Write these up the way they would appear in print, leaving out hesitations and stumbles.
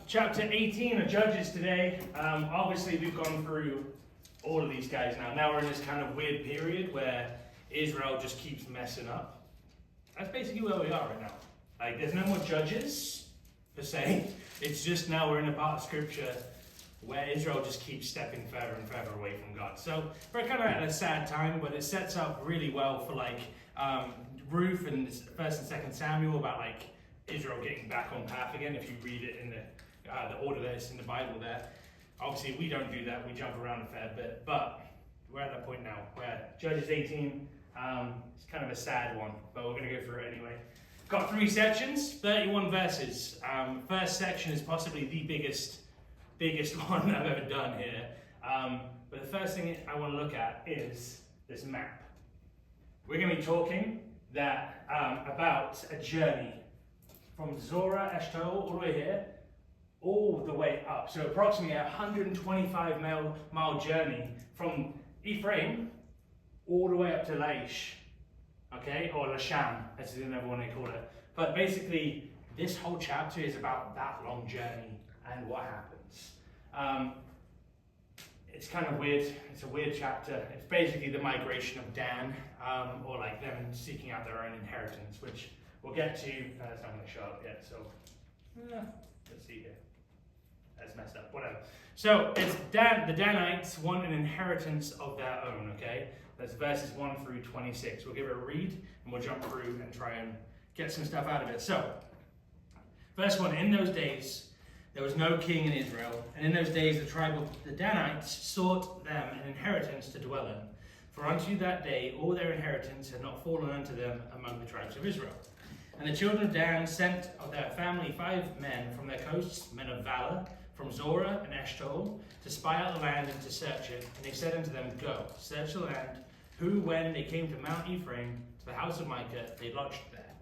Chapter 18 of Judges today. Obviously, we've gone through all of these guys now. Now we're in this kind of weird period where Israel just keeps messing up. That's basically where we are right now. Like, there's no more judges, per se. It's just now we're in a part of Scripture where Israel just keeps stepping further and further away from God. So we're kind of at a sad time, but it sets up really well for Ruth and 1st and 2nd Samuel about Israel getting back on path again. If you read it in the order that's in the Bible there. Obviously, we don't do that. We jump around a fair bit, but we're at that point now where Judges 18 is kind of a sad one, but we're going to go through it anyway. Got 3 sections, 31 verses. First section is possibly the biggest one I've ever done here. But the first thing I want to look at is this map. We're going to be talking about a journey from Zorah, Eshtaol, all the way here, all the way up. So approximately a 125-mile journey from Ephraim all the way up to Laish, okay, or Lashan, as is another one they call it. But basically, this whole chapter is about that long journey and what happens. It's kind of weird. It's a weird chapter. It's basically the migration of Dan, or them seeking out their own inheritance, which we'll get to. It's not going to show up yet, so let's see here. That's messed up, whatever. So it's the Danites want an inheritance of their own, okay? That's verses 1 through 26. We'll give it a read, and we'll jump through and try and get some stuff out of it. So, verse 1, in those days, there was no king in Israel, and in those days the tribe of the Danites sought them an inheritance to dwell in. For unto that day all their inheritance had not fallen unto them among the tribes of Israel. And the children of Dan sent of their family 5 men from their coasts, men of valor, from Zorah and Eshtaol, to spy out the land and to search it. And they said unto them, Go, search the land. Who, when they came to Mount Ephraim, to the house of Micah, they lodged there.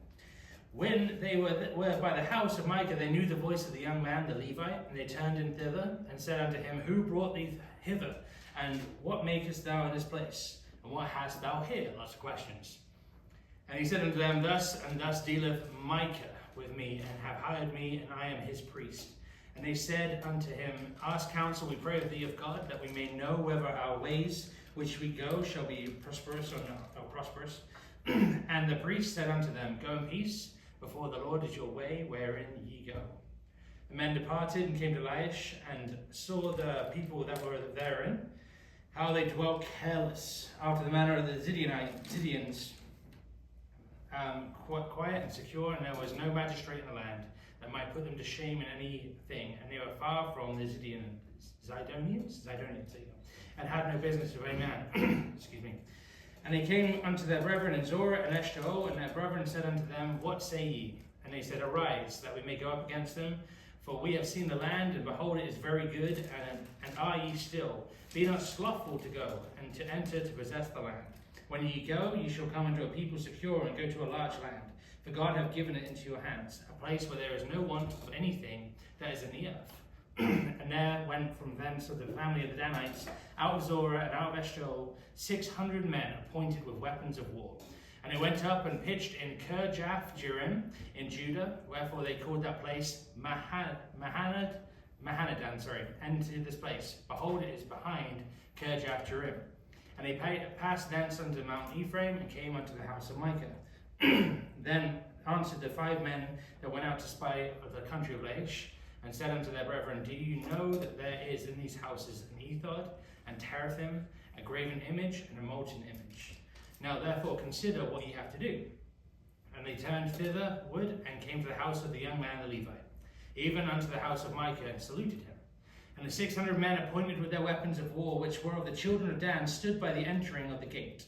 When they were by the house of Micah, they knew the voice of the young man, the Levite, and they turned in thither, and said unto him, Who brought thee hither? And what makest thou in this place? And what hast thou here? Lots of questions. And he said unto them, Thus and thus dealeth Micah with me, and have hired me, and I am his priest. And they said unto him, Ask counsel, we pray of thee of God, that we may know whether our ways which we go shall be prosperous or not, or prosperous. And the priest said unto them, Go in peace, before the Lord is your way, wherein ye go. The men departed and came to Laish, and saw the people that were therein, how they dwelt careless, after the manner of the Zidonians, quiet and secure, and there was no magistrate in the land that might put them to shame in anything, and they were far from the Zidonians, and had no business with any man. Excuse me. And they came unto their brethren in Zorah and Eshtaol, and their brethren said unto them, What say ye? And they said, Arise, that we may go up against them, for we have seen the land, and behold, it is very good, and are ye still? Be not slothful to go, and to enter to possess the land. When ye go, ye shall come into a people secure, and go to a large land. For God hath given it into your hands, a place where there is no want of anything that is in the earth. And there went from thence of the family of the Danites, out of Zorah and out of Eshtaol, 600 men appointed with weapons of war. And they went up and pitched in Kirjath-jearim in Judah, wherefore they called that place Mahanadan, and to this place, behold, it is behind Kirjath-jearim. And they passed thence unto Mount Ephraim, and came unto the house of Micah. Then answered the 5 men that went out to spy of the country of Laish, and said unto their brethren, Do you know that there is in these houses an ephod, and teraphim, a graven image, and a molten image? Now therefore consider what ye have to do. And they turned thitherward, and came to the house of the young man the Levite, even unto the house of Micah, and saluted him. And the 600 men appointed with their weapons of war, which were of the children of Dan, stood by the entering of the gate.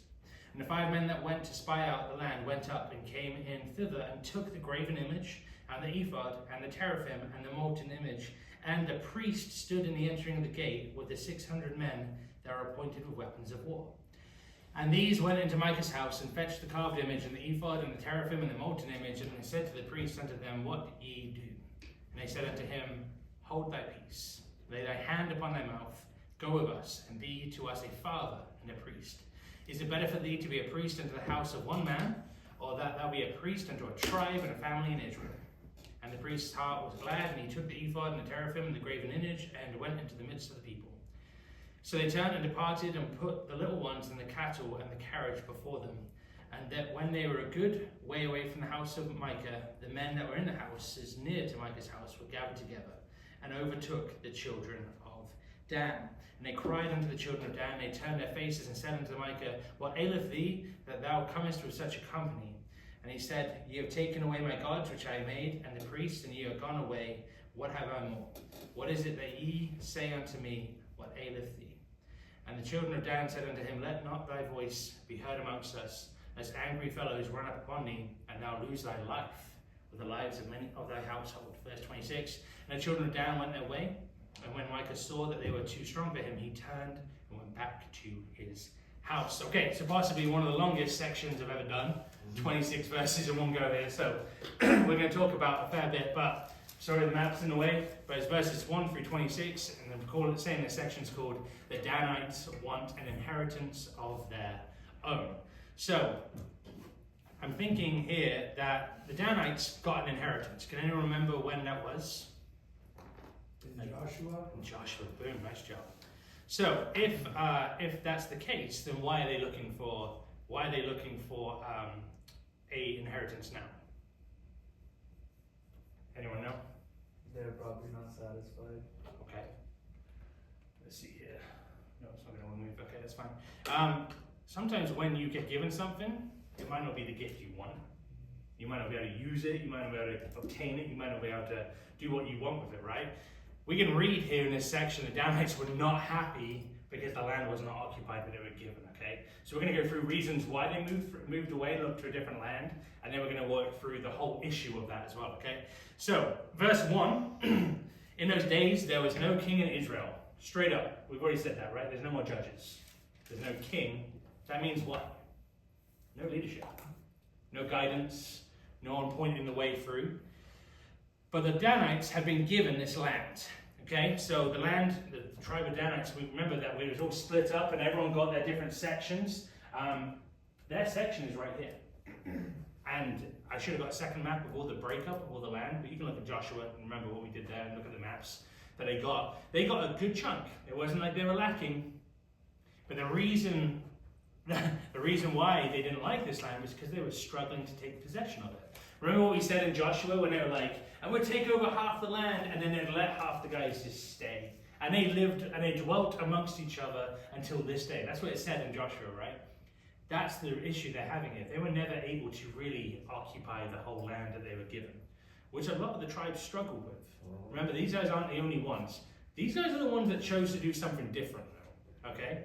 And the 5 men that went to spy out the land went up, and came in thither, and took the graven image, and the ephod, and the teraphim, and the molten image. And the priest stood in the entering of the gate with the 600 men that are appointed with weapons of war. And these went into Micah's house, and fetched the carved image, and the ephod, and the teraphim, and the molten image. And they said to the priest unto them, What ye do? And they said unto him, Hold thy peace, lay thy hand upon thy mouth, go with us, and be to us a father and a priest. Is it better for thee to be a priest unto the house of one man, or that thou be a priest unto a tribe and a family in Israel? And the priest's heart was glad, and he took the ephod and the teraphim and the graven image and went into the midst of the people. So they turned and departed and put the little ones and the cattle and the carriage before them. And that when they were a good way away from the house of Micah, the men that were in the houses near to Micah's house were gathered together and overtook the children of Dan. And they cried unto the children of Dan. They turned their faces and said unto Micah, What aileth thee, that thou comest with such a company? And he said, Ye have taken away my gods which I made, and the priests, and ye are gone away. What have I more? What is it that ye say unto me? What aileth thee? And the children of Dan said unto him, Let not thy voice be heard amongst us, as angry fellows run up upon thee, and thou lose thy life with the lives of many of thy household. Verse 26. And the children of Dan went their way, and when Micah saw that they were too strong for him, he turned and went back to his house. Okay, so possibly one of the longest sections I've ever done. 26 verses in one go here, so we're going to talk about a fair bit, but sorry the map's in the way, but it's verses 1 through 26, and then saying this section's called The Danites Want an Inheritance of Their Own. So, I'm thinking here that the Danites got an inheritance. Can anyone remember when that was? In Joshua? In Joshua, boom, nice job. So, if that's the case, then why are they looking for a inheritance now? Anyone know? They're probably not satisfied. Okay. Let's see here. No, it's not going to move. Okay, that's fine. Sometimes when you get given something, it might not be the gift you want. You might not be able to use it. You might not be able to obtain it. You might not be able to do what you want with it, right? We can read here in this section, the Danites were not happy because the land was not occupied that they were given, okay? So we're going to go through reasons why they moved away and looked to a different land, and then we're going to work through the whole issue of that as well, okay? So, verse 1, in those days there was no king in Israel. Straight up, we've already said that, right? There's no more judges. There's no king. That means what? No leadership. No guidance. No one pointing the way through. But the Danites had been given this land. Okay, so the land, the tribe of Danites, we remember that we was all split up and everyone got their different sections. Their section is right here. And I should have got a second map of all the breakup of all the land, but you can look at Joshua and remember what we did there and look at the maps that they got. They got a good chunk. It wasn't like they were lacking. But the reason why they didn't like this land was because they were struggling to take possession of it. Remember what we said in Joshua when they were like, and we'll take over half the land, and then they'd let half the guys just stay. And they lived and they dwelt amongst each other until this day. That's what it said in Joshua, right? That's the issue they're having here. They were never able to really occupy the whole land that they were given, which a lot of the tribes struggled with. Remember, these guys aren't the only ones. These guys are the ones that chose to do something different, though, okay?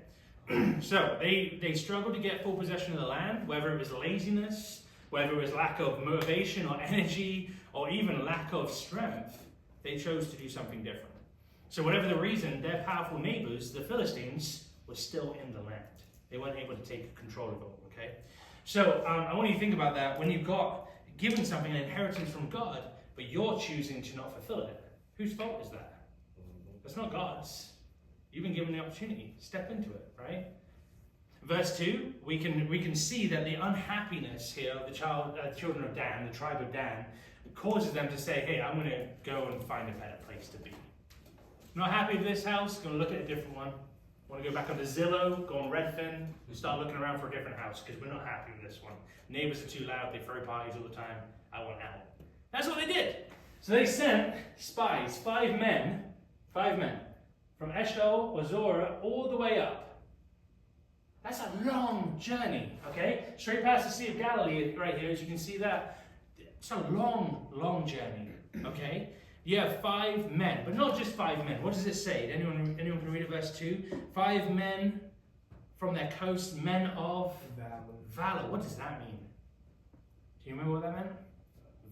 So they struggled to get full possession of the land, whether it was laziness, whether it was lack of motivation or energy, or even lack of strength. They chose to do something different. So whatever the reason, their powerful neighbors, the Philistines, were still in the land. They weren't able to take control of it all, okay? So I want you to think about that. When you've got given something, an inheritance from God, but you're choosing to not fulfill it, whose fault is that? That's not God's. You've been given the opportunity. Step into it, right? Verse 2, we can see that the unhappiness here of the children of Dan, the tribe of Dan, causes them to say, hey, I'm going to go and find a better place to be. Not happy with this house, going to look at a different one. Want to go back onto Zillow, go on Redfin, and start looking around for a different house because we're not happy with this one. Neighbors are too loud, they throw parties all the time. I want out. That's what they did. So they sent spies, 5 men, from Eshtaol or Zorah all the way up. That's a long journey, okay? Straight past the Sea of Galilee right here, as you can see that. It's a long journey, okay? You have 5 men, but not just 5 men. What does it say? Anyone can read it, verse 2? 5 men from their coast, men of valor. What does that mean? Do you remember what that meant?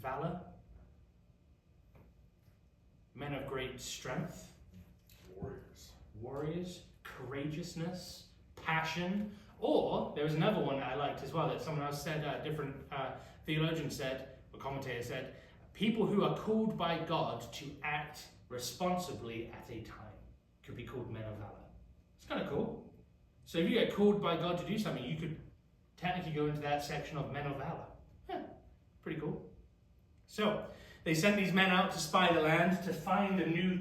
Valor? Men of great strength. Warriors. Courageousness. Passion. Or, there was another one that I liked as well that someone else said, a different theologian said, or commentator said, people who are called by God to act responsibly at a time could be called men of valor. It's kind of cool. So if you get called by God to do something, you could technically go into that section of men of valor. Yeah, pretty cool. So They sent these men out to spy the land, to find a new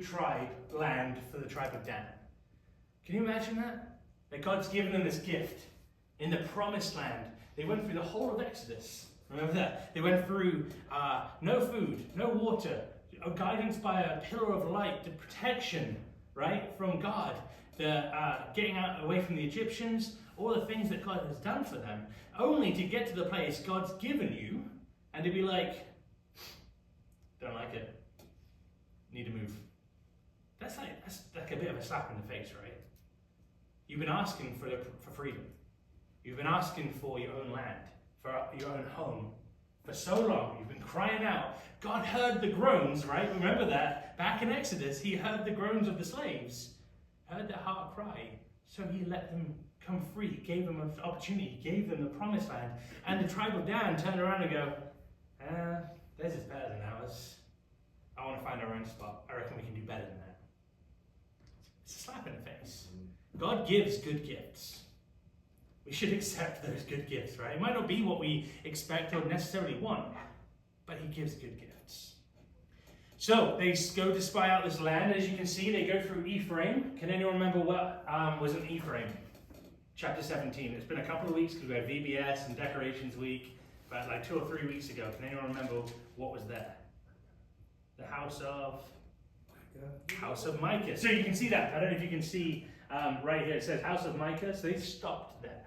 land for the tribe of Dan. Can you imagine that? That God's given them this gift in the promised land. They went through the whole of Exodus. Remember that? They went through no food, no water, guidance by a pillar of light, the protection, right, from God, the getting out away from the Egyptians, all the things that God has done for them, only to get to the place God's given you and to be like, don't like it, need to move. That's like a bit of a slap in the face, right? You've been asking for freedom. You've been asking for your own land, for your own home for so long. You've been crying out. God heard the groans, right? Remember that? Back in Exodus, he heard the groans of the slaves, heard their heart cry. So he let them come free. He gave them an opportunity. He gave them the promised land. And the tribe of Dan turned around and go, theirs is better than ours. I want to find our own spot. I reckon we can do better than that. It's a slap in the face. God gives good gifts. We should accept those good gifts, right? It might not be what we expect or necessarily want, but he gives good gifts. So they go to spy out this land. As you can see, they go through Ephraim. Can anyone remember what was in Ephraim? Chapter 17. It's been a couple of weeks because we had VBS and Decorations Week, but like 2 or 3 weeks ago. Can anyone remember what was there? The house of Micah. So you can see that. I don't know if you can see right here. It says house of Micah. So they stopped there.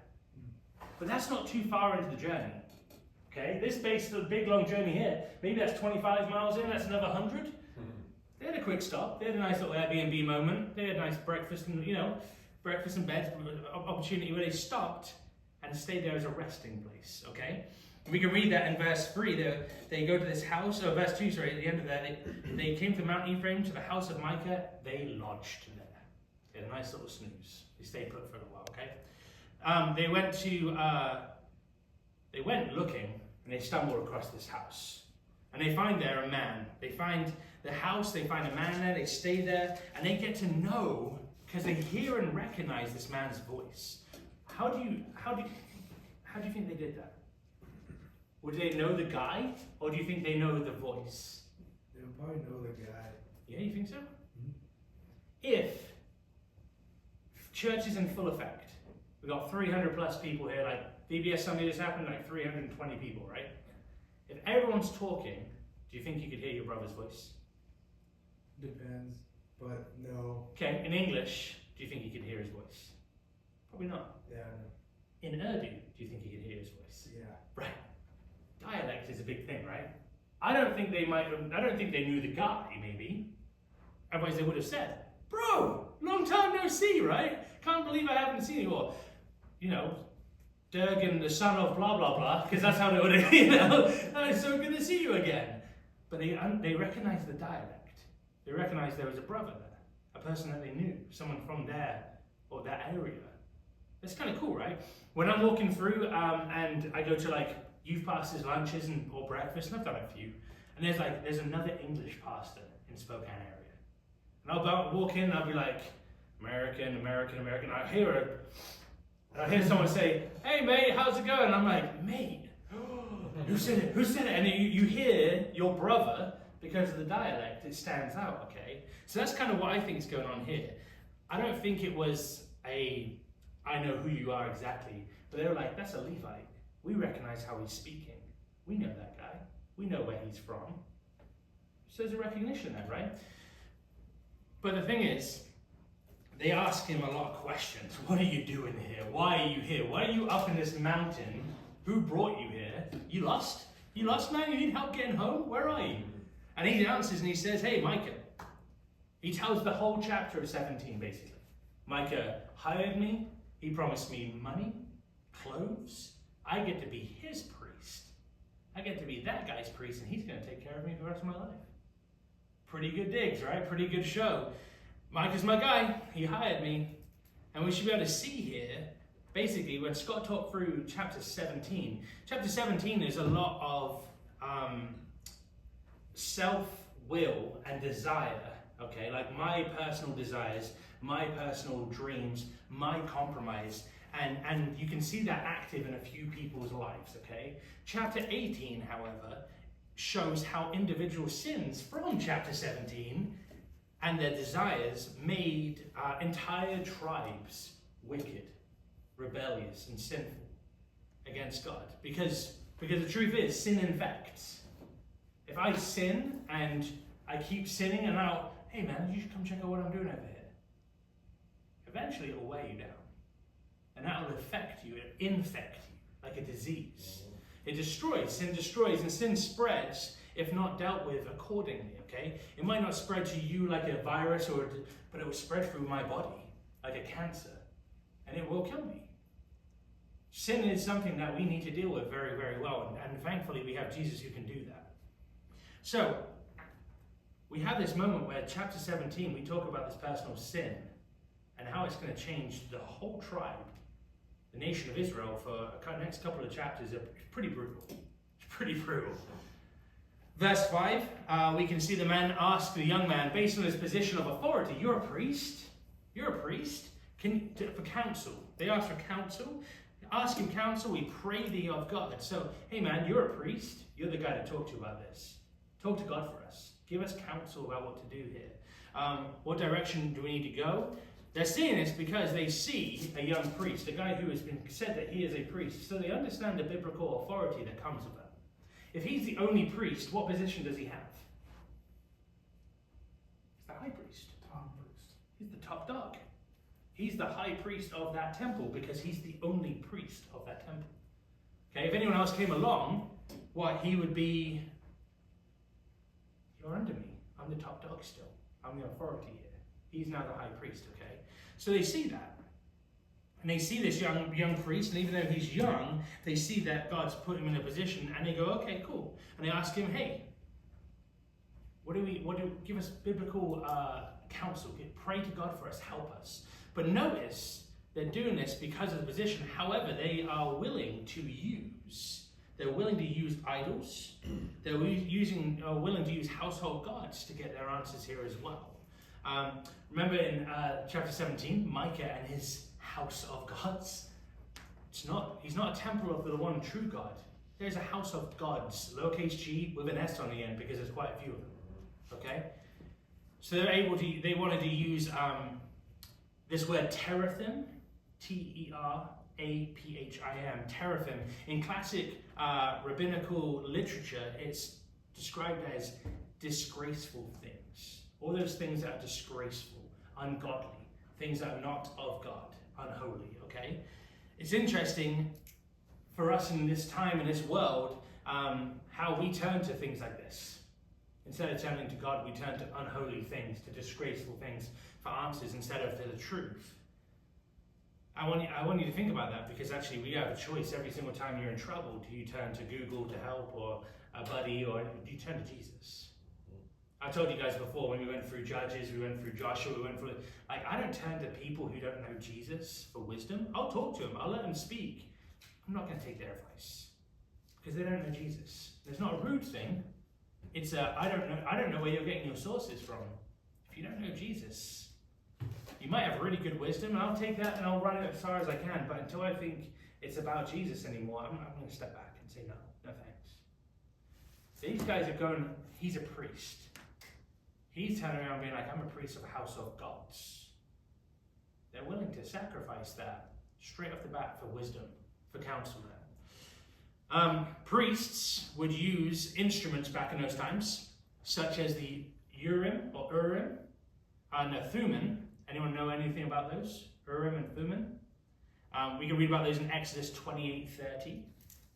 But that's not too far into the journey. Okay, this base of the big long journey here, maybe that's 25 miles in, that's another 100. They had a quick stop. They had a nice little Airbnb moment. They had a nice breakfast and, breakfast and bed opportunity where they stopped and stayed there as a resting place, okay? And we can read that in verse 3. They go to this house, or verse 2, sorry, at the end of that. They came to Mount Ephraim, to the house of Micah. They lodged there. They had a nice little snooze. They stayed put for a while, okay? They went looking, and they stumbled across this house. And they find there a man. They find the house, they find a man there, they stay there, and they get to know, because they hear and recognize this man's voice. How do you think they did that? Would they know the guy, or do you think they know the voice? They'll probably know the guy. Yeah, you think so? Mm-hmm. If church is in full effect, we've got 300 plus people here, like VBS Sunday just happened, like 320 people, right? If everyone's talking, do you think you could hear your brother's voice? Depends, but no. Okay, in English, do you think you could hear his voice? Probably not. Yeah. In Urdu, do you think you could hear his voice? Yeah. Right. Dialect is a big thing, right? I don't think they knew the guy, maybe. Otherwise they would have said, bro, long time no see, right? Can't believe I haven't seen you. Or, Durgan, the son of blah, blah, blah, because that's how they would have, oh, it's so good to see you again. But they recognized the dialect. They recognized there was a brother there, a person that they knew, someone from there or that area. That's kind of cool, right? When I'm walking through and I go to like youth pastors' lunches or breakfast, and I've done a few, and there's another English pastor in Spokane area. And I'll walk in and I'll be like, American. I hear someone say, hey mate, how's it going? And I'm like, mate, who said it? And you hear your brother, because of the dialect, it stands out, okay? So that's kind of what I think is going on here. I don't think it was I know who you are exactly, but they were like, that's a Levite. We recognize how he's speaking. We know that guy. We know where he's from. So there's a recognition there, right? But the thing is, they ask him a lot of questions. What are you doing here? Why are you here? Why are you up in this mountain? Who brought you here? You lost? You lost, man? You need help getting home? Where are you? And he answers and he says, hey, Micah. He tells the whole chapter of 17, basically. Micah hired me. He promised me money, clothes. I get to be his priest. I get to be that guy's priest, and he's going to take care of me for the rest of my life. Pretty good digs, right? Pretty good show. Micah's my guy. He hired me. And we should be able to see here, basically, when Scott talked through chapter 17, there's a lot of self-will and desire, okay? Like my personal desires, my personal dreams, my compromise. And you can see that active in a few people's lives, okay? Chapter 18, however, shows how individual sins from chapter 17 and their desires made entire tribes wicked, rebellious, and sinful against God. Because the truth is, sin infects. If I sin and I keep sinning and I'll, hey man, you should come check out what I'm doing over here. Eventually it will wear you down. And that will affect you, it'll infect you like a disease. It destroys, sin destroys, and sin spreads if not dealt with accordingly, okay? It might not spread to you like a virus, but it will spread through my body like a cancer, and it will kill me. Sin is something that we need to deal with very, very well, and thankfully we have Jesus who can do that. So, we have this moment where chapter 17, we talk about this personal sin and how it's going to change the whole tribe, the nation of Israel, for the next couple of chapters. Are pretty brutal. It's pretty brutal. Verse 5, we can see the man ask the young man, based on his position of authority, you're a priest? You're a priest? For counsel. They ask for counsel. Ask him counsel, we pray thee of God. So, hey man, you're a priest. You're the guy to talk to about this. Talk to God for us. Give us counsel about what to do here. What direction do we need to go? They're seeing this because they see a young priest, a guy who has been said that he is a priest. So they understand the biblical authority that comes with that. If he's the only priest, what position does he have? He's the high priest. Top priest. He's the top dog. He's the high priest of that temple because he's the only priest of that temple. Okay, if anyone else came along, he would be, you're under me. I'm the top dog still. I'm the authority here. He's now the high priest, okay? So they see that. And they see this young priest, and even though he's young, they see that God's put him in a position, and they go, okay, cool. And they ask him, hey, give us biblical counsel. Pray to God for us, help us. But notice, they're doing this because of the position. However, they are willing to use idols. They're willing to use household gods to get their answers here as well. Remember in chapter 17, Micah and his house of gods. He's not a temple of the one true God. There's a house of gods, lowercase g with an S on the end because there's quite a few of them. Okay? So they wanted to use this word teraphim, T-E-R-A-P-H-I-M, teraphim. In classic rabbinical literature, it's described as disgraceful things. All those things that are disgraceful, ungodly, things that are not of God, unholy, okay? It's interesting for us in this time, in this world, how we turn to things like this. Instead of turning to God, we turn to unholy things, to disgraceful things for answers instead of to the truth. I want you to think about that because actually we have a choice every single time you're in trouble. Do you turn to Google to help or a buddy, or do you turn to Jesus? I told you guys before when we went through Judges, we went through Joshua, we went through, I don't turn to people who don't know Jesus for wisdom. I'll talk to them, I'll let them speak. I'm not going to take their advice because they don't know Jesus. It's not a rude thing. It's I don't know where you're getting your sources from. If you don't know Jesus, you might have really good wisdom, and I'll take that and I'll run it as far as I can. But until I think it's about Jesus anymore, I'm going to step back and say no thanks. These guys are going, he's a priest. He's turning around being like, I'm a priest of a house of gods. They're willing to sacrifice that straight off the bat for wisdom, for counsel there. Priests would use instruments back in those times, such as the Urim or Urim and the Thummim. Anyone know anything about those? Urim and Thummim? We can read about those in Exodus 28:30.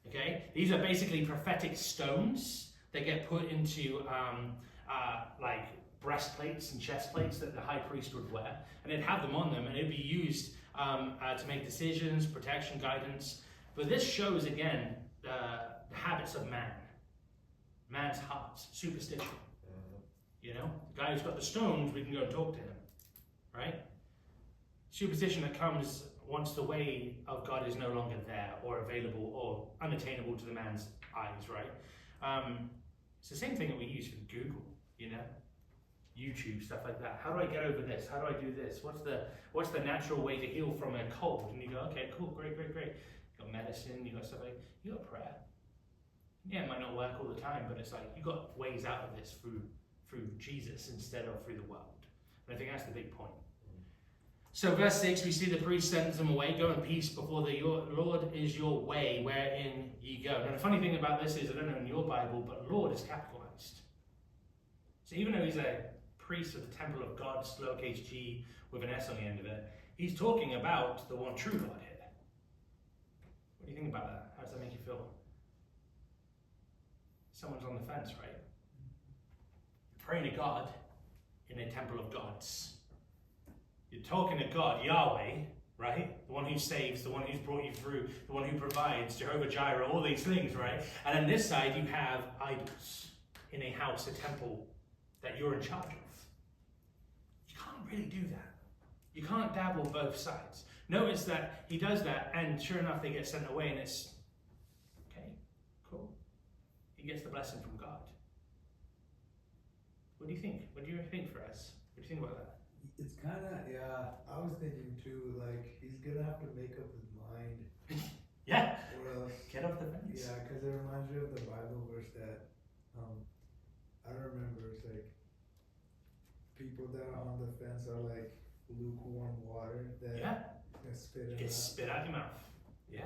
Okay, these are basically prophetic stones that get put into like breastplates and chest plates that the high priest would wear, and they'd have them on them, and it'd be used to make decisions, protection, guidance. But this shows again the habits of man's hearts, superstition. You know, the guy who's got the stones, we can go and talk to him, right? Superstition that comes once the way of God is no longer there or available or unattainable to the man's eyes, right? It's the same thing that we use for Google, you know, YouTube, stuff like that. How do I get over this? How do I do this? What's the natural way to heal from a cold? And you go, okay, cool, great. You got medicine, you got stuff like, you got prayer. Yeah, it might not work all the time, but it's like you got ways out of this through Jesus instead of through the world. And I think that's the big point. So verse 6, we see the priest sends them away, go in peace before the Lord is your way, wherein ye go. Now the funny thing about this is, I don't know in your Bible, but Lord is capitalized. So even though he's a priest of the temple of God, lowercase g with an S on the end of it, he's talking about the one true God here. What do you think about that? How does that make you feel? Someone's on the fence, right? You're praying to God in a temple of gods. You're talking to God, Yahweh, right? The one who saves, the one who's brought you through, the one who provides, Jehovah Jireh, all these things, right? And on this side, you have idols in a house, a temple that you're in charge of. You can't really do that. You can't dabble both sides. Notice that he does that, and sure enough, they get sent away, and it's, okay, cool. He gets the blessing from God. What do you think? What do you think for us? What do you think about that? It's kind of, yeah, I was thinking too, like, he's gonna have to make up his mind. Yeah. Or else, Get off the fence. yeah, because it reminds me of the Bible verse that, I don't remember, it's like, people that are on the fence are like lukewarm water that can spit Get it out. spit out your mouth. Yeah.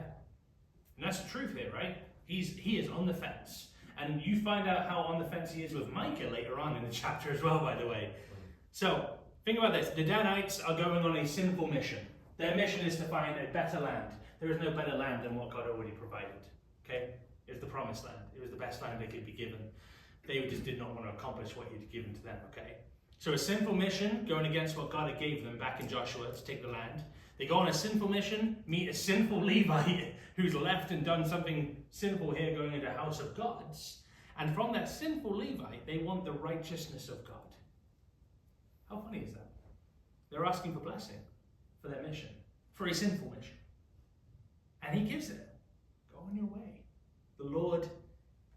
And that's the truth here, right? He is on the fence. And you find out how on the fence he is with Micah later on in the chapter as well, by the way. So, think about this. The Danites are going on a sinful mission. Their mission is to find a better land. There is no better land than what God already provided. Okay? It was the promised land. It was the best land they could be given. They just did not want to accomplish what he'd given to them, okay? So a sinful mission, going against what God had gave them back in Joshua to take the land. They go on a sinful mission, meet a sinful Levite who's left and done something sinful here, going into a house of gods. And from that sinful Levite, they want the righteousness of God. How funny is that? They're asking for blessing for their mission, for a sinful mission. And he gives it. Go on your way. The Lord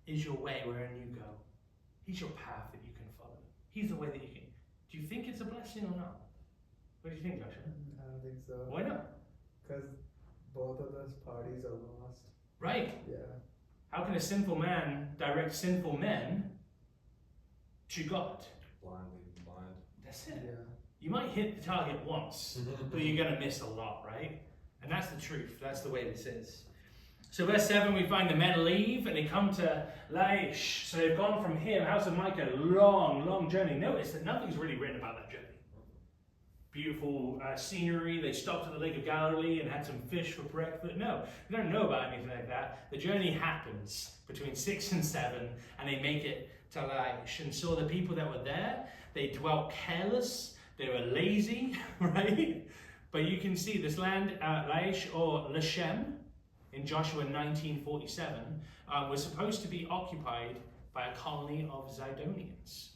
is your way wherein you go. He's your path that you can follow. He's the way that you can. Do you think it's a blessing or not? What do you think, Joshua? I don't think so. Why not? Because both of those parties are lost. Right. Yeah. How can a sinful man direct sinful men to God? Blind leading blind. That's it. Yeah. You might hit the target once, but you're going to miss a lot, right? And that's the truth. That's the way this is. So verse 7, we find the men leave and they come to Laish. So they've gone from here, House of Micah, long journey. Notice that nothing's really written about that journey. Beautiful scenery. They stopped at the Lake of Galilee and had some fish for breakfast. No, we don't know about anything like that. The journey happens between 6 and 7 and they make it to Laish. And so the people that were there, they dwelt careless. They were lazy, right? But you can see this land, Laish or Leshem, in Joshua 19:47, was supposed to be occupied by a colony of Zidonians.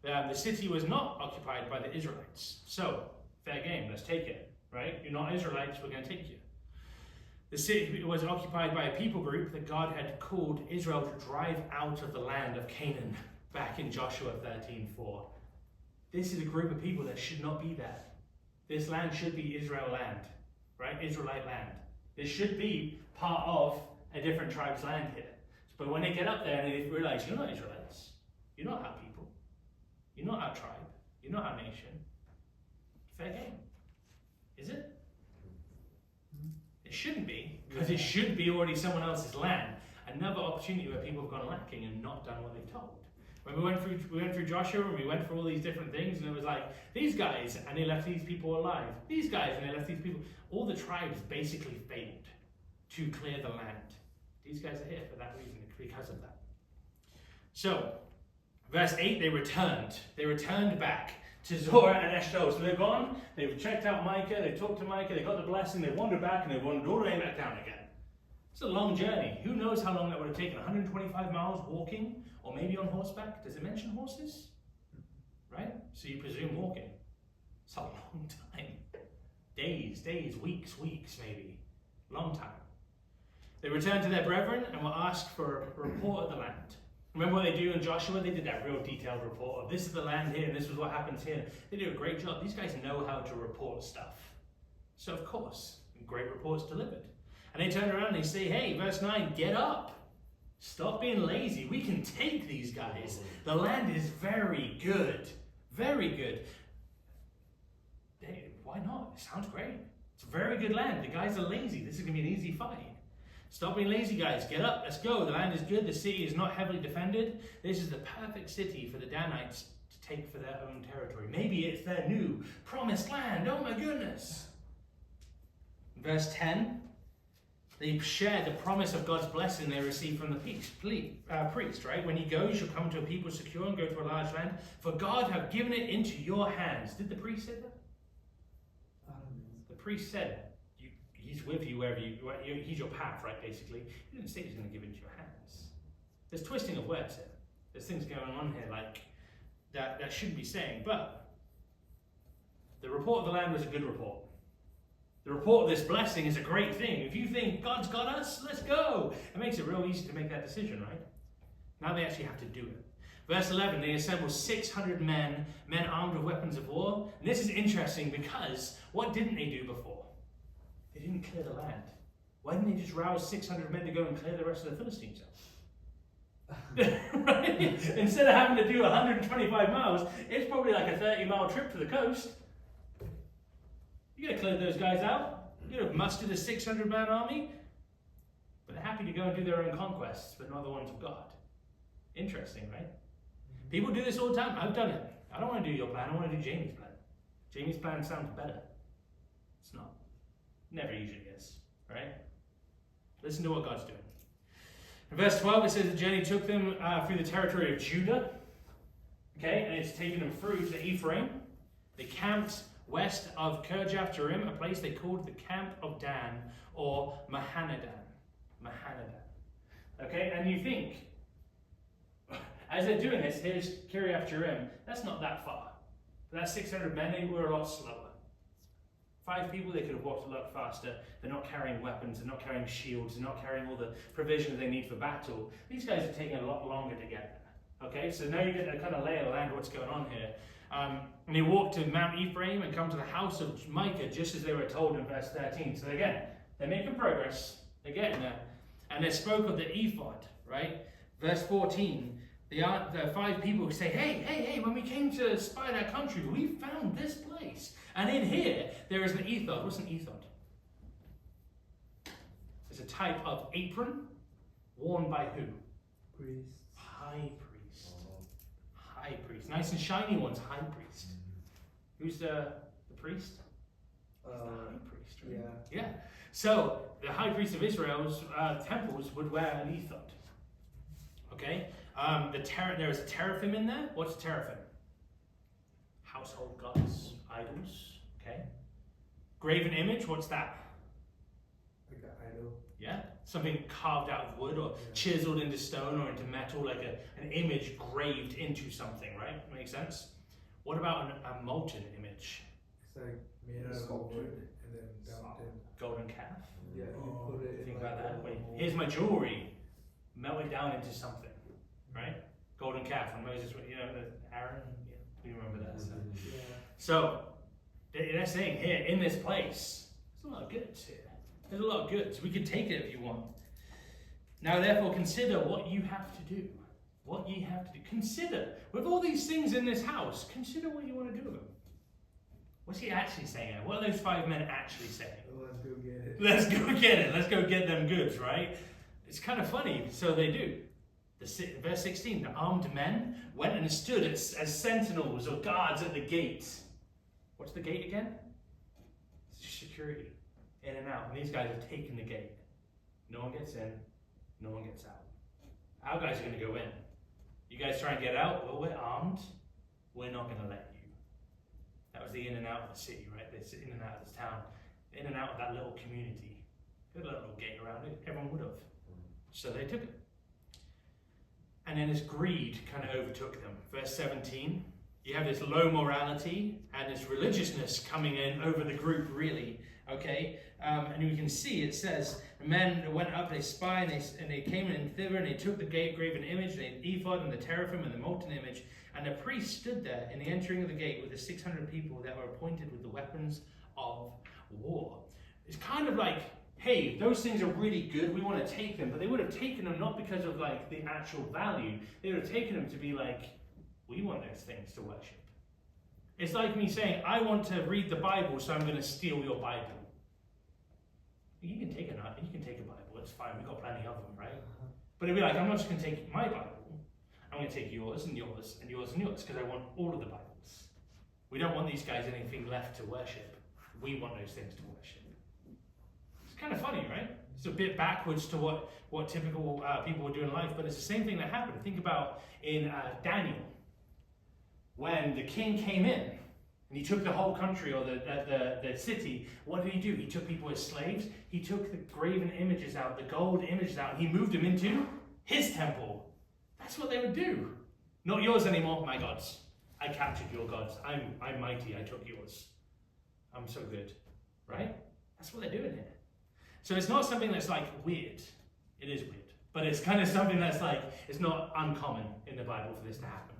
The city was not occupied by the Israelites. So, fair game, let's take it, right? You're not Israelites, we're going to take you. The city was occupied by a people group that God had called Israel to drive out of the land of Canaan back in Joshua 13:4. This is a group of people that should not be there. This land should be Israel land, right? Israelite land. This should be part of a different tribe's land here. But when they get up there and they realize, you're not Israelites, you're not our people, you're not our tribe, you're not our nation, fair game. Is it? It shouldn't be, because it should be already someone else's land. Another opportunity where people have gone lacking and not done what they've told. When we went through Joshua and we went through all these different things, and it was like, these guys, and they left these people alive. These guys, and they left these people. All the tribes basically failed to clear the land. These guys are here for that reason, because of that. So, verse 8, they returned. They returned back to Zorah and Eshtaol. So they've gone, they've checked out Micah, they talked to Micah, they got the blessing, they wandered back, and they wandered all the way back down again. It's a long journey. Who knows how long that would have taken? 125 miles walking, or maybe on horseback? Does it mention horses? Right? So you presume walking. It's a long time. Days, weeks maybe. Long time. They returned to their brethren and were asked for a report of the land. Remember what they do in Joshua? They did that real detailed report of this is the land here and this is what happens here. They do a great job. These guys know how to report stuff. So of course, great reports delivered. And they turn around and they say, hey, verse 9, get up. Stop being lazy. We can take these guys. The land is very good. Very good. Why not? It sounds great. It's a very good land. The guys are lazy. This is going to be an easy fight. Stop being lazy, guys. Get up. Let's go. The land is good. The city is not heavily defended. This is the perfect city for the Danites to take for their own territory. Maybe it's their new promised land. Oh my goodness. Verse 10. They share the promise of God's blessing they receive from the priest, right? When he goes, you'll come to a people secure and go to a large land. For God have given it into your hands. Did the priest say that? The priest said, he's with you wherever he's your path, right, basically. He didn't say he's going to give it into your hands. There's twisting of words here. There's things going on here like that shouldn't be saying. But the report of the land was a good report. The report of this blessing is a great thing. If you think God's got us, let's go. It makes it real easy to make that decision, right? Now they actually have to do it. Verse 11, they assembled 600 men armed with weapons of war. And this is interesting because what didn't they do before? They didn't clear the land. Why didn't they just rouse 600 men to go and clear the rest of the Philistines out? Right? Instead of having to do 125 miles, it's probably like a 30-mile trip to the coast. You could have cleared those guys out. You could have mustered a 600-man army. But they're happy to go and do their own conquests, but not the ones of God. Interesting, right? People do this all the time. I've done it. I don't want to do your plan. I want to do Jamie's plan. Jamie's plan sounds better. It's not. Never usually is, right? Listen to what God's doing. In verse 12, it says the journey took them through the territory of Judah. Okay, and it's taken them through to Ephraim. They camped west of Kirjath Jearim, a place they called the Camp of Dan, or Mahanadan. Okay, and you think, as they're doing this, here's Kirjath Jearim. That's not that far. That's 600 men. They were a lot slower. 5 people, they could have walked a lot faster. They're not carrying weapons. They're not carrying shields. They're not carrying all the provisions they need for battle. These guys are taking a lot longer to get there. Okay, so now you get a kind of lay of the land, what's going on here. And they walked to Mount Ephraim and come to the house of Micah, just as they were told in verse 13. So again, they're making progress. They're getting there. And they spoke of the ephod, right? Verse 14, the 5 people say, hey, when we came to spy that country, we found this place. And in here, there is an ephod. What's an ephod? It's a type of apron worn by who? Priest. High priest. High priest. Nice and shiny ones, high priest. Who's the priest? The high priest, right? Yeah. So, the high priest of Israel's temples would wear an ephod. Okay? There is a teraphim in there. What's a teraphim? Household gods, idols. Okay? Graven image, what's that? Like an idol. Yeah? Something carved out of wood or chiseled into stone or into metal, like an image graved into something, right? Makes sense? What about a molten image? It's like made out of wood and then dumped in. Golden calf? Yeah, you put it in. Think like about that. Wait, a here's my jewelry. Melt it down into something, right? Golden calf. When Moses, Aaron, you remember that. So they're saying here, in this place, there's a lot of goods here. There's a lot of goods. We could take it if you want. Now, therefore, consider what you have to do. What ye have to do. Consider. With all these things in this house, consider what you want to do with them. What's he actually saying? What are those 5 men actually saying? Let's go get it. Let's go get it. Let's go get them goods, right? It's kind of funny. So they do. Verse 16, the armed men went and stood as sentinels or guards at the gate. What's the gate again? Security. In and out. And these guys have taken the gate. No one gets in. No one gets out. Our guys are going to go in. You guys try and get out? Well, we're armed. We're not going to let you. That was the in and out of the city, right? This in and out of this town. In and out of that little community. They had a little gate around it. Everyone would have. So they took it. And then this greed kind of overtook them. Verse 17. You have this low morality and this religiousness coming in over the group, really. Okay? And you can see it says, the men went up, they spied, and they came in thither, and they took the graven image, the ephod, and the teraphim, and the molten image. And the priest stood there in the entering of the gate with the 600 people that were appointed with the weapons of war. It's kind of like hey, those things are really good, we want to take them, but they would have taken them not because of like the actual value, they would have taken them to be like, we want those things to worship. It's like me saying, I want to read the Bible, so I'm going to steal your Bible. You can take a Bible, it's fine, we've got plenty of them, right? But it'd be like, I'm not just going to take my Bible, I'm going to take yours and yours and yours and yours, because I want all of the Bibles. We don't want these guys anything left to worship. We want those things to worship. It's kind of funny, right? It's a bit backwards to what typical people would do in life, but it's the same thing that happened. Think about in Daniel, when the king came in, and he took the whole country or the city. What did he do? He took people as slaves. He took the graven images out, the gold images out, and he moved them into his temple. That's what they would do. Not yours anymore, my gods. I captured your gods. I'm mighty. I took yours. I'm so good. Right? That's what they're doing here. So it's not something that's like weird. It is weird. But it's kind of something that's like, it's not uncommon in the Bible for this to happen.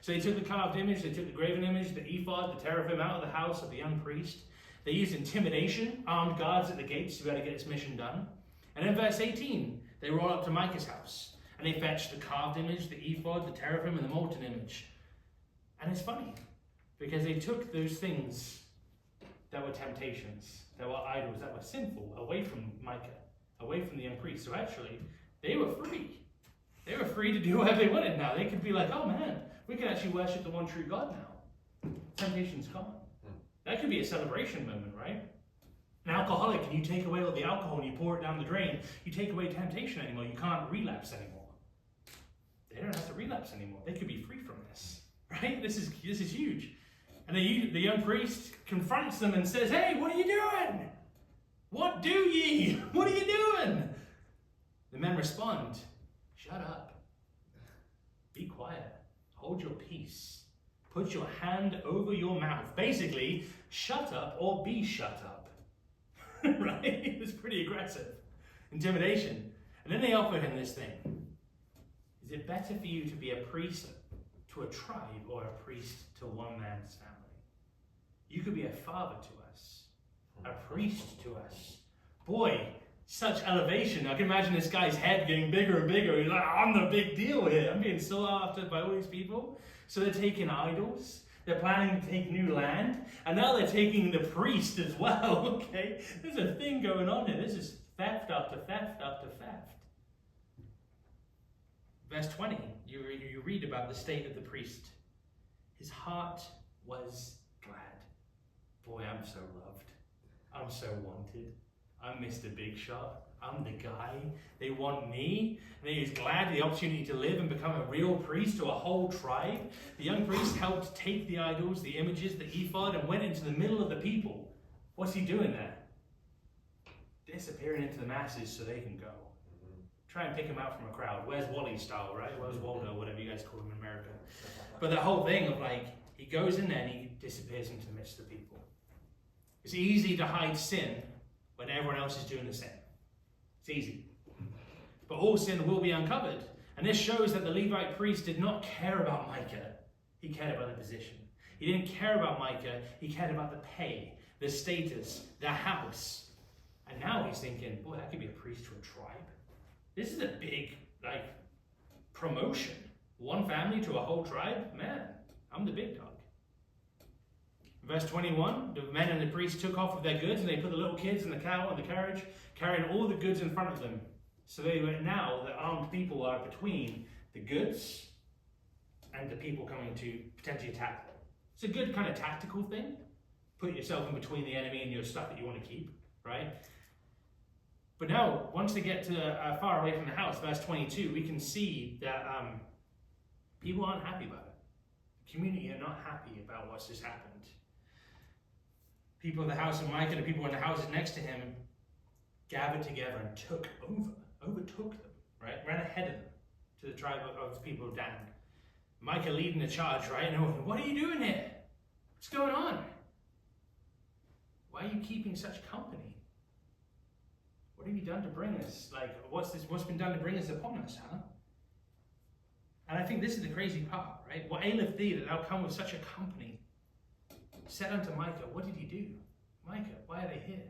So they took the carved image, they took the graven image, the ephod, the teraphim out of the house of the young priest. They used intimidation, armed guards at the gates to be able to get this mission done. And in verse 18, they roll up to Micah's house. And they fetch the carved image, the ephod, the teraphim, and the molten image. And it's funny, because they took those things that were temptations, that were idols, that were sinful, away from Micah, away from the young priest. So actually, they were free. They were free to do whatever they wanted now. They could be like, oh man, we can actually worship the one true God now. Temptation's gone. That could be a celebration moment, right? An alcoholic, and you take away all the alcohol and you pour it down the drain, you take away temptation anymore. You can't relapse anymore. They don't have to relapse anymore. They could be free from this, right? This is huge. And the young priest confronts them and says, hey, what are you doing? What do ye? What are you doing? The men respond, shut up. Be quiet. Hold your peace. Put your hand over your mouth. Basically, shut up or be shut up. Right? It's pretty aggressive. Intimidation. And then they offer him this thing. Is it better for you to be a priest to a tribe or a priest to one man's family? You could be a father to us, a priest to us. Boy, such elevation. I can imagine this guy's head getting bigger and bigger. He's like, I'm the big deal here. I'm being sought after by all these people. So they're taking idols. They're planning to take new land. And now they're taking the priest as well. Okay? There's a thing going on here. This is theft after theft after theft. Verse 20, you read about the state of the priest. His heart was glad. Boy, I'm so loved. I'm so wanted. I'm Mr. Big Shot. I'm the guy. They want me. And he was glad the opportunity to live and become a real priest to a whole tribe. The young priest helped take the idols, the images, the ephod, and went into the middle of the people. What's he doing there? Disappearing into the masses so they can go. Try and pick him out from a crowd. Where's Wally style, right? Where's Waldo, whatever you guys call him in America. But the whole thing of like, he goes in there and he disappears into the midst of the people. It's easy to hide sin when everyone else is doing the same. It's easy. But all sin will be uncovered. And this shows that the Levite priest did not care about Micah. He cared about the position. He didn't care about Micah. He cared about the pay, the status, the house. And now he's thinking, boy, I could be a priest to a tribe. This is a big, promotion. One family to a whole tribe? Man, I'm the big dog. Verse 21, the men and the priests took off with their goods, and they put the little kids and the cow on the carriage, carrying all the goods in front of them. So now the armed people are between the goods and the people coming to potentially attack them. It's a good kind of tactical thing. Put yourself in between the enemy and your stuff that you want to keep, right? But now, once they get to far away from the house, verse 22, we can see that people aren't happy about it. The community are not happy about what's just happened. People in the house of Micah, the people in the houses next to him, gathered together and overtook them, right? Ran ahead of them to the tribe of the people of Dan. Micah leading the charge, right? And what are you doing here? What's going on? Why are you keeping such company? What have you done to bring us? What's been done to bring us upon us, huh? And I think this is the crazy part, right? What aileth thee that thou come with such a company? Said unto Micah, what did he do? Micah, why are they here?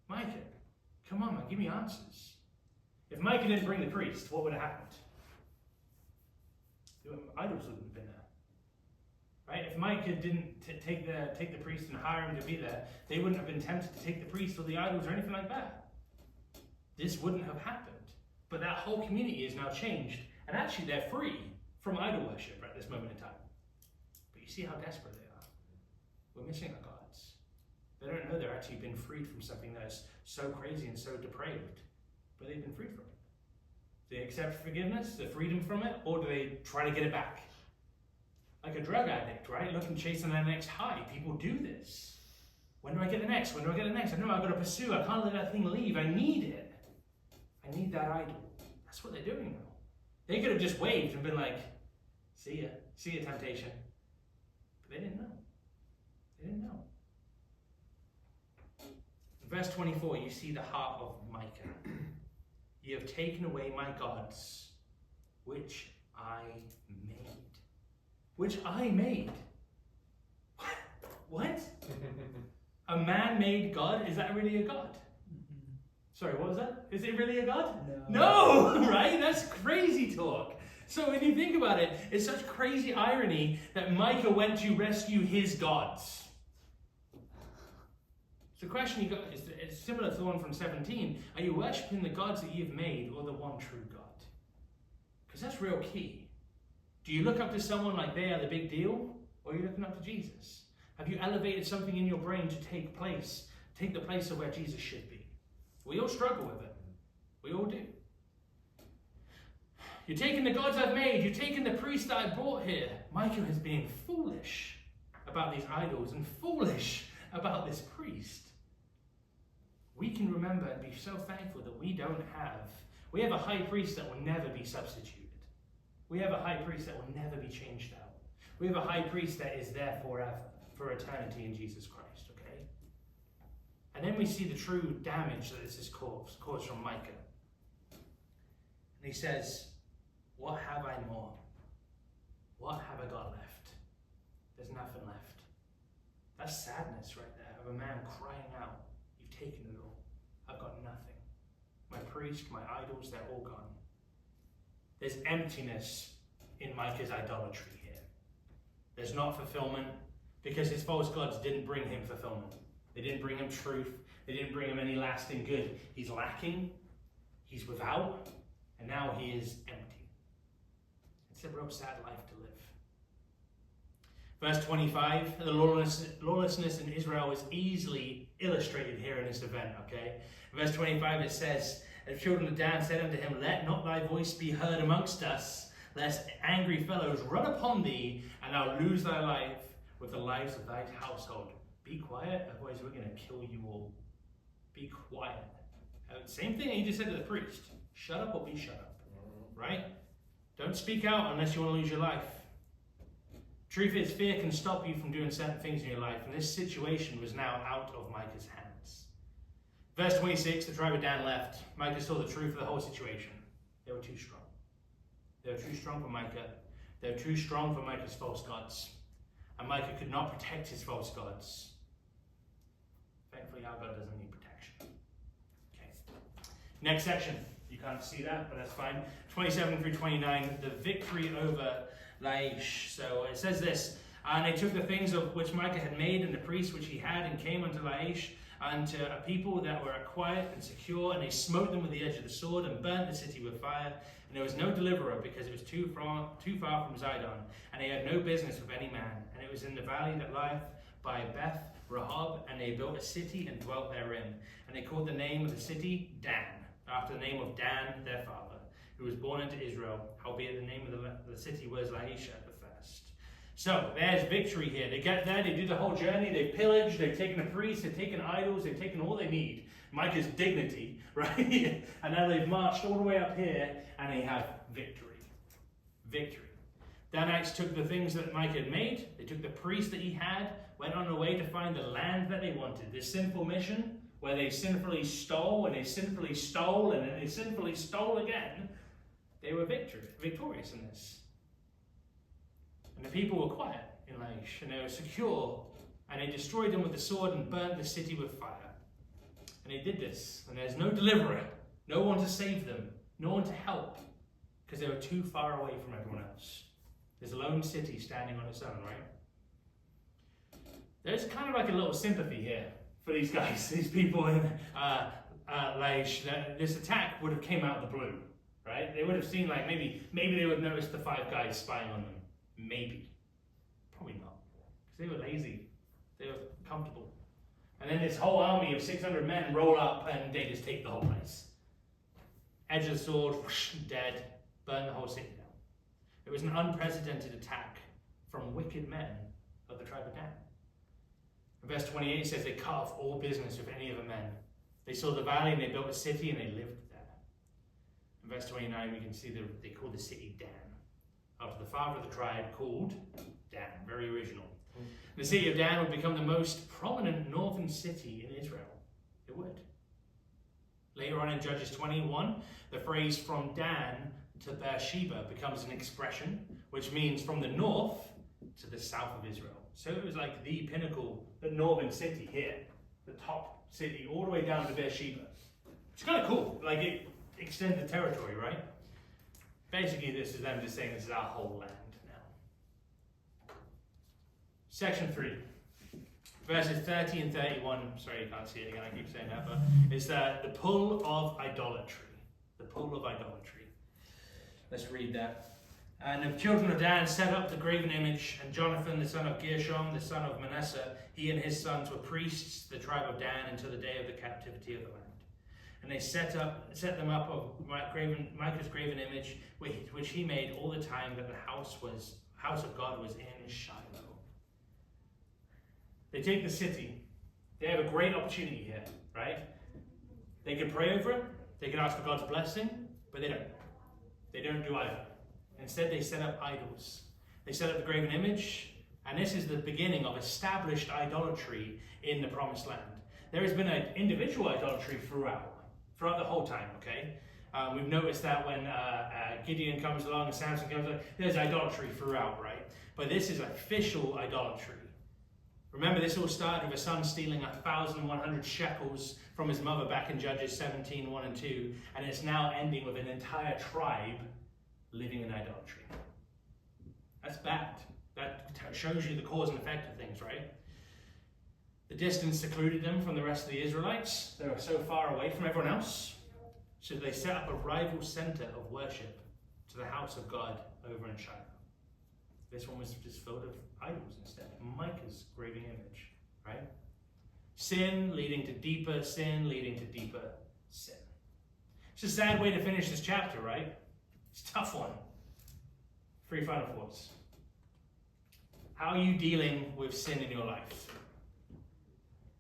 Micah, Come on, man, give me answers. If Micah didn't bring the priest, what would have happened? The idols wouldn't have been there. Right? If Micah didn't take the priest and hire him to be there, they wouldn't have been tempted to take the priest or the idols or anything like that. This wouldn't have happened. But that whole community is now changed, and actually they're free from idol worship at this moment in time. But you see how desperate they are. We're missing our gods. They don't know they're actually been freed from something that is so crazy and so depraved, but they've been freed from it. Do they accept forgiveness, the freedom from it, or do they try to get it back? Like a drug addict, right? Looking, chasing their next high. People do this. When do I get the next? When do I get the next? I know I've got to pursue. I can't let that thing leave. I need it. I need that idol. That's what they're doing now. They could have just waved and been like, see ya, temptation. But they didn't know. They didn't know. In verse 24, you see the heart of Micah. You have taken away my gods, which I made. Which I made. What? A man-made God? Is that really a God? Sorry, what was that? Is it really a God? No, right? That's crazy talk. So when you think about it, it's such crazy irony that Micah went to rescue his gods. So the question you got is similar to the one from 17. Are you worshipping the gods that you've made or the one true God? Because that's real key. Do you look up to someone like they are the big deal? Or are you looking up to Jesus? Have you elevated something in your brain to take the place of where Jesus should be? We all struggle with it. We all do. You're taking the gods I've made. You're taking the priest that I brought here. Micah is being foolish about these idols and foolish about this priest. We can remember and be so thankful that we have a high priest that will never be substituted. We have a high priest that will never be changed out. We have a high priest that is there forever, for eternity in Jesus Christ, okay? And then we see the true damage that this has caused from Micah. And he says, what have I more? What have I got left? There's nothing left. That's sadness right there, of a man crying out, you've taken it all. I've got nothing. My priest, my idols, they're all gone. There's emptiness in Micah's idolatry here. There's not fulfillment because his false gods didn't bring him fulfillment. They didn't bring him truth. They didn't bring him any lasting good. He's lacking. He's without. And now he is empty. It's a real sad life to live. Verse 25, the lawlessness in Israel is easily illustrated here in this event, okay? Verse 25, it says, the children of Dan said unto him, let not thy voice be heard amongst us, lest angry fellows run upon thee, and thou lose thy life with the lives of thy household. Be quiet, otherwise we're going to kill you all. Be quiet. Same thing he just said to the priest. Shut up or be shut up. Right? Don't speak out unless you want to lose your life. Truth is, fear can stop you from doing certain things in your life, and this situation was now out of Micah's hands. Verse 26, the tribe of Dan left. Micah saw the truth of the whole situation. They were too strong. They were too strong for Micah. They were too strong for Micah's false gods. And Micah could not protect his false gods. Thankfully, our God doesn't need protection. Okay. Next section. You can't see that, but that's fine. 27 through 29, the victory over Laish. So it says this, and they took the things of which Micah had made and the priests which he had, and came unto Laish, unto a people that were quiet and secure, and they smote them with the edge of the sword and burnt the city with fire. And there was no deliverer, because it was too far from Zidon, and they had no business with any man. And it was in the valley that lieth by Beth Rehob, and they built a city and dwelt therein. And they called the name of the city Dan, after the name of Dan their father, who was born into Israel, howbeit the name of the city was Laish at the first. So there's victory here. They get there, they do the whole journey, they've pillaged, they've taken a priest, they've taken idols, they've taken all they need. Micah's dignity, right? And now they've marched all the way up here and they have victory. Victory. Danites took the things that Micah had made, they took the priest that he had, went on their way to find the land that they wanted. This sinful mission, where they sinfully stole, and they sinfully stole, and then they sinfully stole again, they were victorious in this. And the people were quiet in Laish, and they were secure, and they destroyed them with the sword and burnt the city with fire. And they did this, and there's no deliverer, no one to save them, no one to help, because they were too far away from everyone else. There's a lone city standing on its own, right? There's kind of like a little sympathy here for these guys, these people in Laish. This attack would have came out of the blue, right? They would have seen like maybe they would have noticed the 5 guys spying on them. Maybe. Probably not. Because they were lazy. They were comfortable. And then this whole army of 600 men roll up and they just take the whole place. Edge of the sword, whoosh, dead, burn the whole city down. It was an unprecedented attack from wicked men of the tribe of Dan. In verse 28 it says they cut off all business with any of the men. They saw the valley and they built a city and they lived there. In verse 29 we can see that they called the city Dan, after the father of the tribe called Dan, very original. The city of Dan would become the most prominent northern city in Israel. It would. Later on in Judges 21, the phrase from Dan to Beersheba becomes an expression, which means from the north to the south of Israel. So it was like the pinnacle, the northern city here, the top city, all the way down to Beersheba. It's kind of cool, like it extended territory, right? Basically this is them just saying this is our whole land now. Section 3. Verses 30 and 31, sorry you can't see it again, I keep saying that, but it's the pull of idolatry. The pull of idolatry. Let's read that. And the children of Dan set up the graven image, and Jonathan, the son of Gershom, the son of Manasseh, he and his sons were priests, the tribe of Dan, until the day of the captivity of the land. And they set them up of Micah's graven image, which he made all the time that the house of God was in Shiloh. They take the city. They have a great opportunity here, right? They could pray over it. They could ask for God's blessing, but they don't. They don't do either. Instead, they set up idols. They set up the graven image, and this is the beginning of established idolatry in the Promised Land. There has been an individual idolatry throughout the whole time, okay? We've noticed that when Gideon comes along and Samson comes along, there's idolatry throughout, right? But this is official idolatry. Remember, this all started with a son stealing 1,100 shekels from his mother back in Judges 17, 1 and 2, and it's now ending with an entire tribe living in idolatry. That's bad. That shows you the cause and effect of things, right? The distance secluded them from the rest of the Israelites. They were so far away from everyone else. So they set up a rival center of worship to the house of God over in Shiloh. This one was just filled with idols instead. Micah's graven image, right? Sin leading to deeper sin, leading to deeper sin. It's a sad way to finish this chapter, right? It's a tough one. 3 final thoughts. How are you dealing with sin in your life?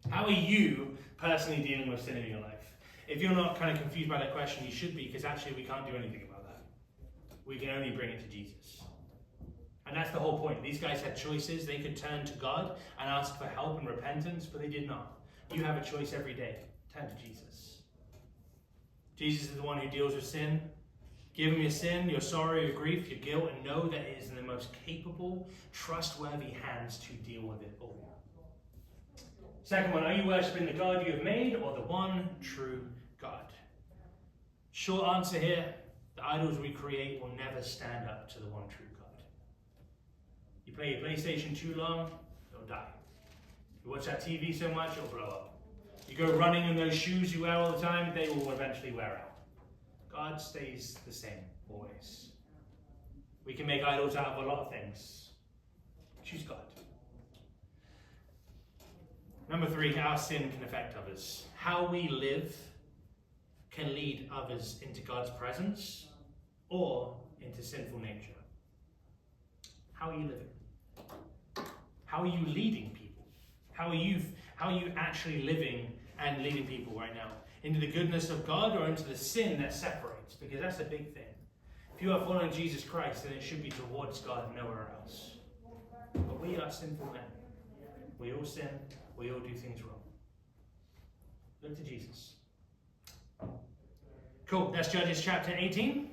How are you personally dealing with sin in your life? If you're not kind of confused by that question, you should be, because actually we can't do anything about that. We can only bring it to Jesus. And that's the whole point. These guys had choices. They could turn to God and ask for help and repentance, but they did not. You have a choice every day. Turn to Jesus. Jesus is the one who deals with sin. Give him your sin, your sorrow, your grief, your guilt, and know that he is in the most capable, trustworthy hands to deal with it all. Second one, are you worshipping the God you have made or the one true God? Short answer here, the idols we create will never stand up to the one true God. You play your PlayStation too long, it'll die. You watch that TV so much, it'll blow up. You go running in those shoes you wear all the time, they will eventually wear out. God stays the same, always. We can make idols out of a lot of things. Choose God. Number 3, how sin can affect others. How we live can lead others into God's presence or into sinful nature. How are you living? How are you leading people? How are you actually living and leading people right now? Into the goodness of God or into the sin that separates? Because that's a big thing. If you are following Jesus Christ, then it should be towards God and nowhere else. But we are sinful men. We all sin. We all do things wrong. Look to Jesus. Cool. That's Judges chapter 18.